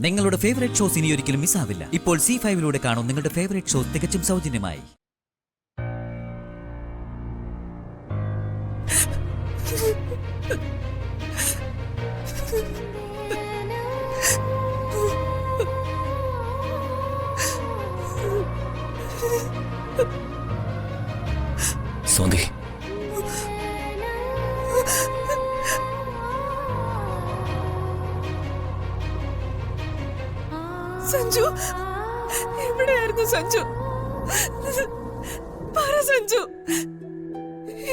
നിങ്ങളുടെ favourite shows ഇനി ഒരിക്കലും മിസ്സാവില്ല. ഇപ്പോൾ C5 കാണും നിങ്ങളുടെ ഫേവറേറ്റ് ഷോസ് തികച്ചും സൗജന്യമായി. സോന്ദി, സഞ്ജു എവിടെയായിരുന്നു? സഞ്ജു പറ സഞ്ജു,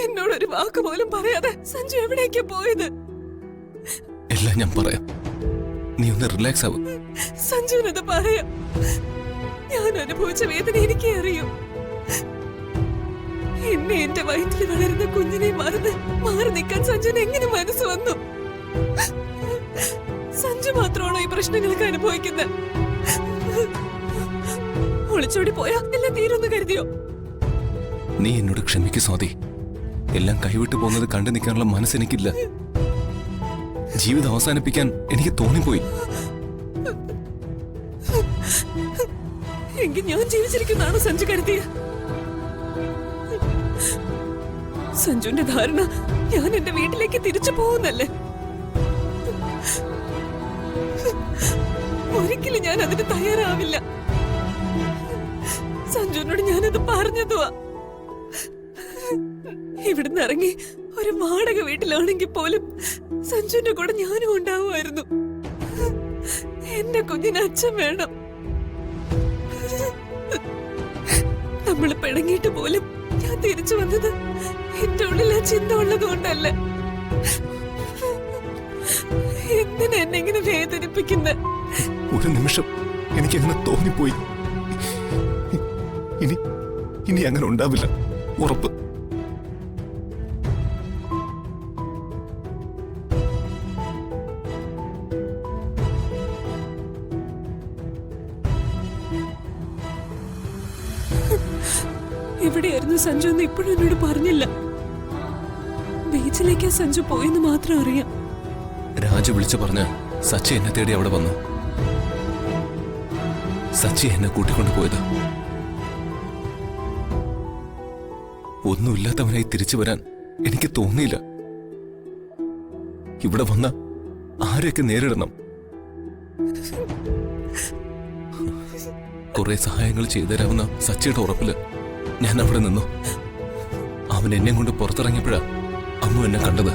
എന്നോടൊരു വാക്ക് പോലും പറയാതെ സഞ്ജു എവിടേക്കാ പോയത്? എല്ലാം ഞാൻ പറയാം, നീ ഒന്ന് റിലാക്സ് ആവും. സഞ്ജുവിനത് പറയാം. ഞാൻ അനുഭവിച്ച വേദന എനിക്കേ അറിയൂ. എന്നെ എന്റെ വയറ്റിൽ വളരുന്ന കുഞ്ഞിനെ മാറി നിൽക്കാൻ സഞ്ജുവിന് എങ്ങനെ മനസ്സ് വന്നു? സഞ്ജു മാത്രമാണോ ഈ പ്രശ്നങ്ങളൊക്കെ അനുഭവിക്കുന്നത്? ഒളിച്ചോടി പോയാ എല്ലാം തീരുമെന്ന് കരുതിയോ? നീ എന്നോട് ക്ഷമിക്കു സ്വാതി. എല്ലാം കൈവിട്ടു പോകുന്നത് കണ്ടു നിൽക്കാനുള്ള മനസ്സെനിക്കില്ല. ജീവിതം അവസാനിപ്പിക്കാൻ എനിക്ക് തോന്നിപ്പോയി. എങ്കിൽ ഞാൻ ജീവിച്ചിരിക്കുന്നതാണോ സഞ്ജു കരുതിയ? സഞ്ജുവിന്റെ ധാരണ ഞാൻ എന്റെ വീട്ടിലേക്ക് തിരിച്ചു പോകുന്നല്ലേ? ഒരിക്കലും ഞാൻ അതിന് തയ്യാറാവില്ല. സഞ്ജുവിനോട് ഞാനത് പറഞ്ഞതുവാ. ഇവിടുന്ന് ഇറങ്ങി ഒരു വാടക വീട്ടിലാണെങ്കിൽ പോലും സഞ്ജുവിന്റെ കൂടെ ഞാനും ഉണ്ടാവുമായിരുന്നു. എന്റെ കുഞ്ഞിന് അച്ഛൻ വേണം. നമ്മൾ പിണങ്ങിയിട്ട് പോലും ഞാൻ തിരിച്ചു വന്നത് എന്റെ ഉള്ളിൽ ആ ചിന്ത ഉള്ളത് കൊണ്ടല്ല. എന്തിനാ എന്നെ ഇങ്ങനെ വേദനിപ്പിക്കുന്ന? ഒരു നിമിഷം എനിക്ക് അങ്ങനെ തോന്നിപ്പോയി. ഇനി അങ്ങനെ ഉണ്ടാവില്ല, ഉറപ്പ്. എവിടെയായിരുന്നു സഞ്ജു എന്ന് ഇപ്പോഴും എന്നോട് പറഞ്ഞില്ല. ബീച്ചിലേക്കാ സഞ്ജു പോയെന്ന് മാത്രം അറിയാം. രാജു വിളിച്ചു പറഞ്ഞ് സച്ചി എന്നെ തേടി അവിടെ വന്നു. സച്ചി എന്നെ കൂട്ടിക്കൊണ്ടു പോയതാ. ഒന്നുമില്ലാത്തവനായി തിരിച്ചു വരാൻ എനിക്ക് തോന്നിയില്ല. ഇവിടെ വന്ന ആരെയൊക്കെ നേരിടണം? കുറെ സഹായങ്ങൾ ചെയ്തുതരാമെന്ന സച്ചിയുടെ ഉറപ്പില് ഞാൻ അവിടെ നിന്നു. അവൻ എന്നെ കൊണ്ട് പുറത്തിറങ്ങിയപ്പോഴാ അമ്മ എന്നെ കണ്ടത്.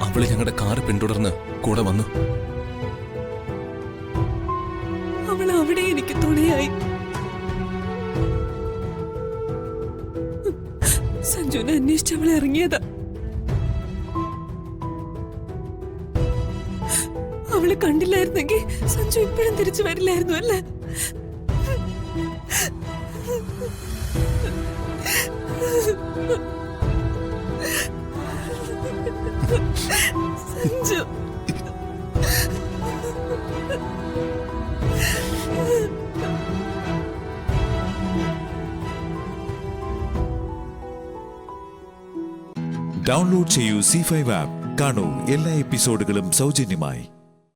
അവള് ഞങ്ങളുടെ കാറ് പിന്തുടർന്ന് കൂടെ വന്നു. അവൾ അവിടെ എനിക്ക് തുണയായി. സഞ്ജുവിനെ അന്വേഷിച്ച് അവളെ ഇറങ്ങിയതാ. അവളെ കണ്ടില്ലായിരുന്നെങ്കിൽ സഞ്ജു ഇപ്പോഴും തിരിച്ചു വരില്ലായിരുന്നു അല്ലേ? സഞ്ജു ഡൗൺലോഡ് ചെയ്യൂ C5 ആപ്പ്. കാണൂ എല്ലാ എപ്പിസോഡുകളും സൗജന്യമായി.